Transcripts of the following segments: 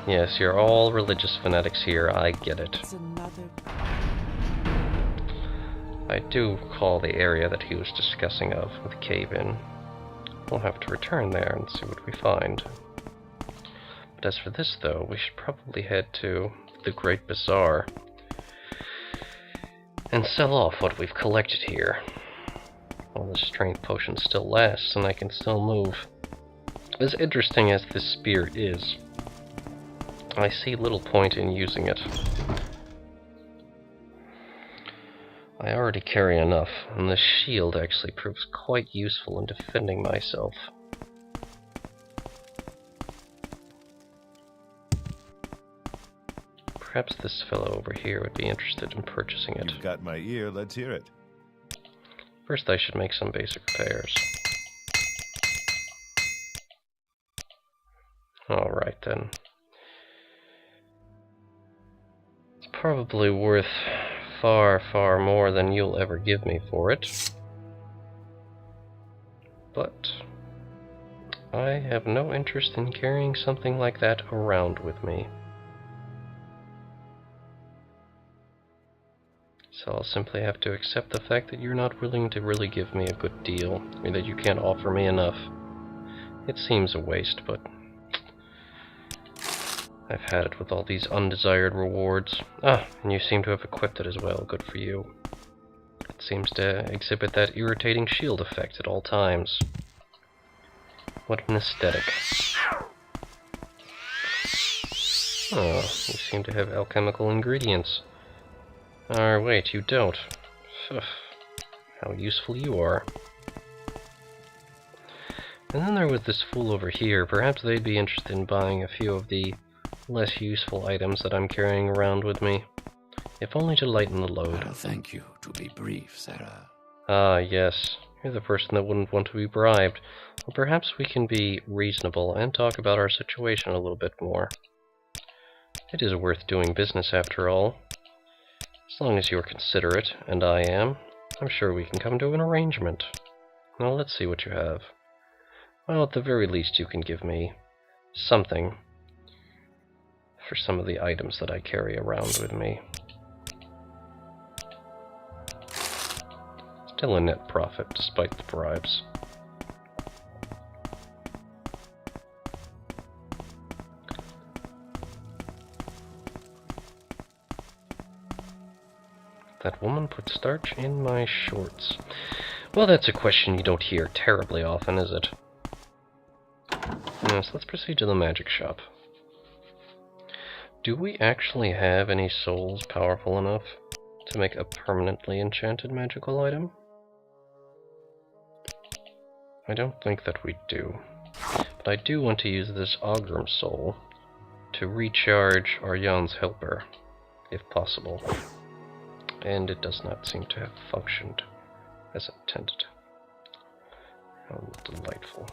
Yes, you're all religious fanatics here, I get it. I do recall the area that he was discussing of with Cave-In. We'll have to return there and see what we find. But as for this, though, we should probably head to the Great Bazaar and sell off what we've collected here. While the strength potion still lasts and I can still move. As interesting as this spear is, I see little point in using it. I already carry enough, and this shield actually proves quite useful in defending myself. Perhaps this fellow over here would be interested in purchasing it. You've got my ear, let's hear it. First I should make some basic repairs. Alright then. It's probably worth far, far more than you'll ever give me for it. But I have no interest in carrying something like that around with me. So I'll simply have to accept the fact that you're not willing to really give me a good deal, or that you can't offer me enough. It seems a waste, but I've had it with all these undesired rewards. Ah, and you seem to have equipped it as well. Good for you. It seems to exhibit that irritating shield effect at all times. What an aesthetic. Oh, you seem to have alchemical ingredients. Or wait, you don't. Ugh, how useful you are. And then there was this fool over here. Perhaps they'd be interested in buying a few of the less useful items that I'm carrying around with me, if only to lighten the load. I'll thank you to be brief, Sarah. Ah, yes. You're the person that wouldn't want to be bribed. Well, perhaps we can be reasonable and talk about our situation a little bit more. It is worth doing business after all. As long as you're considerate, and I am, I'm sure we can come to an arrangement. Now let's see what you have. Well, at the very least you can give me something for some of the items that I carry around with me. Still a net profit, despite the bribes. That woman put starch in my shorts. Well, that's a question you don't hear terribly often, is it? Yes, let's proceed to the magic shop. Do we actually have any souls powerful enough to make a permanently enchanted magical item? I don't think that we do. But I do want to use this Ogrim soul to recharge Arjan's helper, if possible. And it does not seem to have functioned as intended. How delightful.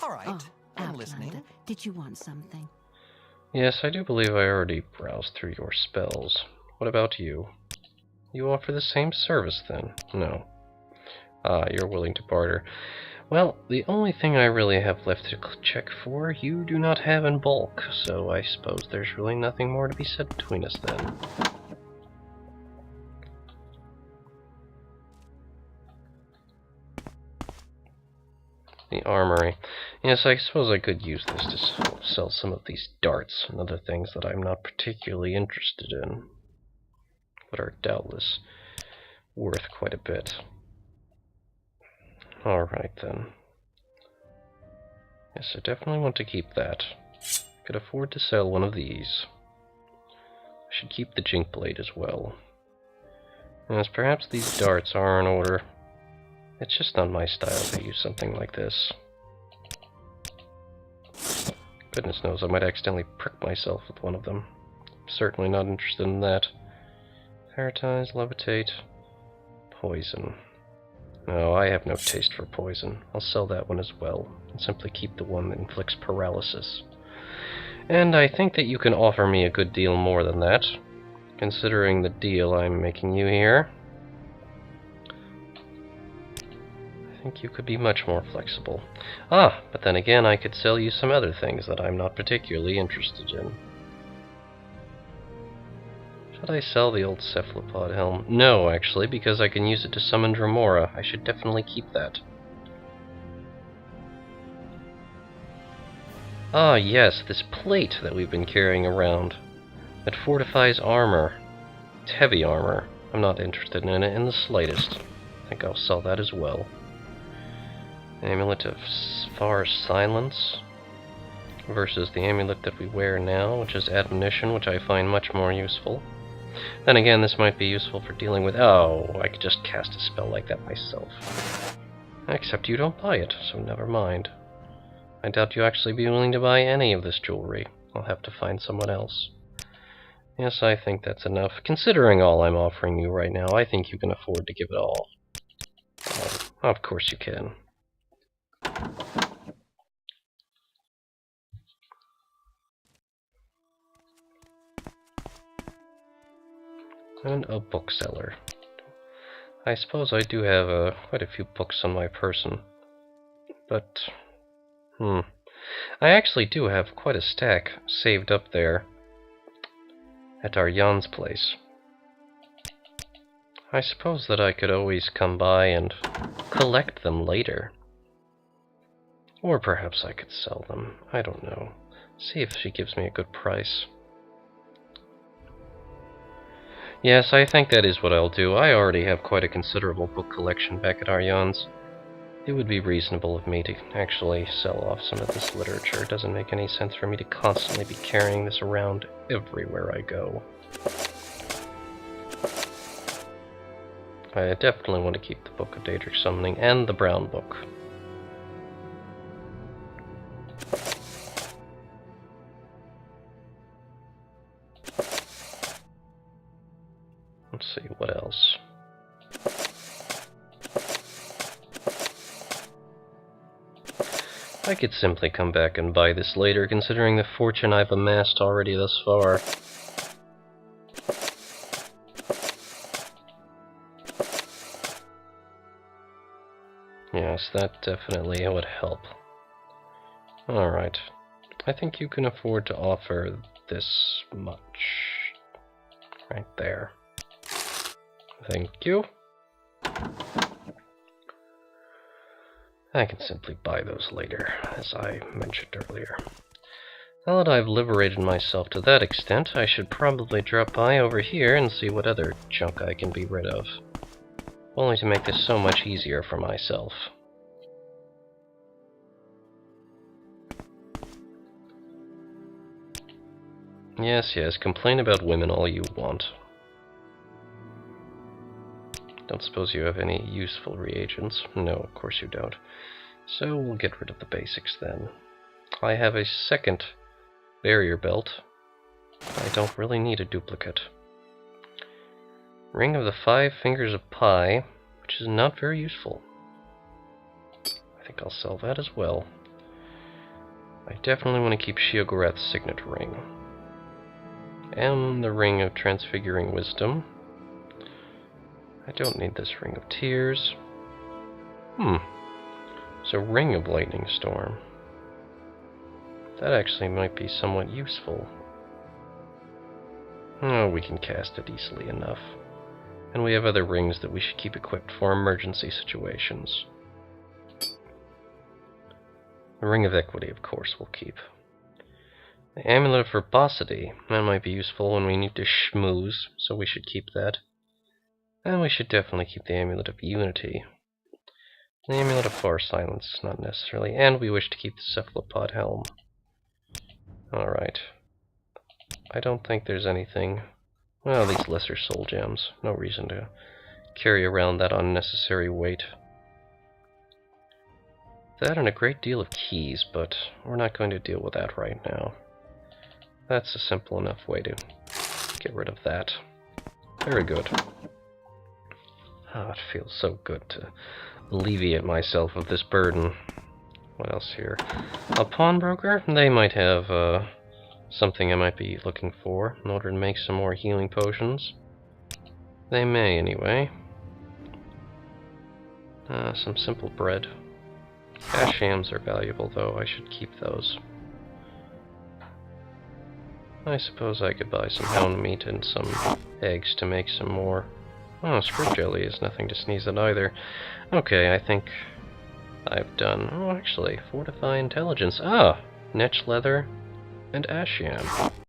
All right. Oh, I'm Outlander, listening. did you want something? Yes, I do believe I already browsed through your spells. What about you? You offer the same service, then? No. Ah, you're willing to barter. Well, the only thing I really have left to check for, you do not have in bulk, so I suppose there's really nothing more to be said between us then. The armory. Yes, I suppose I could use this to sell some of these darts and other things that I'm not particularly interested in, but are doubtless worth quite a bit. Alright then. Yes, I definitely want to keep that. I could afford to sell one of these. I should keep the Jink Blade as well. Yes, perhaps these darts are in order. It's just not my style to use something like this. Goodness knows, I might accidentally prick myself with one of them. I'm certainly not interested in that. Paratize, levitate, poison. No, I have no taste for poison. I'll sell that one as well, and simply keep the one that inflicts paralysis. And I think that you can offer me a good deal more than that, considering the deal I'm making you here. I think you could be much more flexible. Ah, but then again, I could sell you some other things that I'm not particularly interested in. Should I sell the old cephalopod helm? No, actually, because I can use it to summon Dremora. I should definitely keep that. Ah, yes, this plate that we've been carrying around. It fortifies armor. It's heavy armor. I'm not interested in it in the slightest. I think I'll sell that as well. Amulet of Far Silence versus the amulet that we wear now, which is Admonition, which I find much more useful. Then again, this might be useful for dealing with... Oh, I could just cast a spell like that myself. Except you don't buy it, so never mind. I doubt you'll actually be willing to buy any of this jewelry. I'll have to find someone else. Yes, I think that's enough. Considering all I'm offering you right now, I think you can afford to give it all. Of course you can. And a bookseller. I suppose I do have quite a few books on my person. But, I actually do have quite a stack saved up there at our Jan's place. I suppose that I could always come by and collect them later. Or perhaps I could sell them. I don't know. See if she gives me a good price. Yes, I think that is what I'll do. I already have quite a considerable book collection back at Arjan's. It would be reasonable of me to actually sell off some of this literature. It doesn't make any sense for me to constantly be carrying this around everywhere I go. I definitely want to keep the Book of Daedric Summoning and the Brown Book. Let's see, what else? I could simply come back and buy this later, considering the fortune I've amassed already thus far. Yes, that definitely would help. Alright. I think you can afford to offer this much. Right there. Thank you. I can simply buy those later, as I mentioned earlier. Now that I've liberated myself to that extent, I should probably drop by over here and see what other junk I can be rid of. Only to make this so much easier for myself. Yes, yes, complain about women all you want. Don't suppose you have any useful reagents? No, of course you don't. So we'll get rid of the basics then. I have a second barrier belt. I don't really need a duplicate. Ring of the 5 Fingers of Pi, which is not very useful. I think I'll sell that as well. I definitely want to keep Sheogorath's signet ring. And the Ring of Transfiguring Wisdom. I don't need this Ring of Tears. It's a Ring of Lightning Storm. That actually might be somewhat useful. Oh, we can cast it easily enough. And we have other rings that we should keep equipped for emergency situations. The Ring of Equity, of course, we'll keep. The Amulet of Verbosity. That might be useful when we need to schmooze, so we should keep that. And we should definitely keep the Amulet of Unity. The Amulet of Far Silence, not necessarily. And we wish to keep the Cephalopod Helm. Alright. I don't think there's anything... Well, these lesser soul gems. No reason to carry around that unnecessary weight. That and a great deal of keys, but we're not going to deal with that right now. That's a simple enough way to get rid of that. Very good. Ah, it feels so good to alleviate myself of this burden. What else here? A pawnbroker? They might have something I might be looking for in order to make some more healing potions. They may, anyway. Some simple bread. Ash yams are valuable, though. I should keep those. I suppose I could buy some hound meat and some eggs to make some more. Oh, fruit jelly is nothing to sneeze at either. Okay, I think I've done... Oh, actually, fortify intelligence. Ah! Netch leather and ash yam.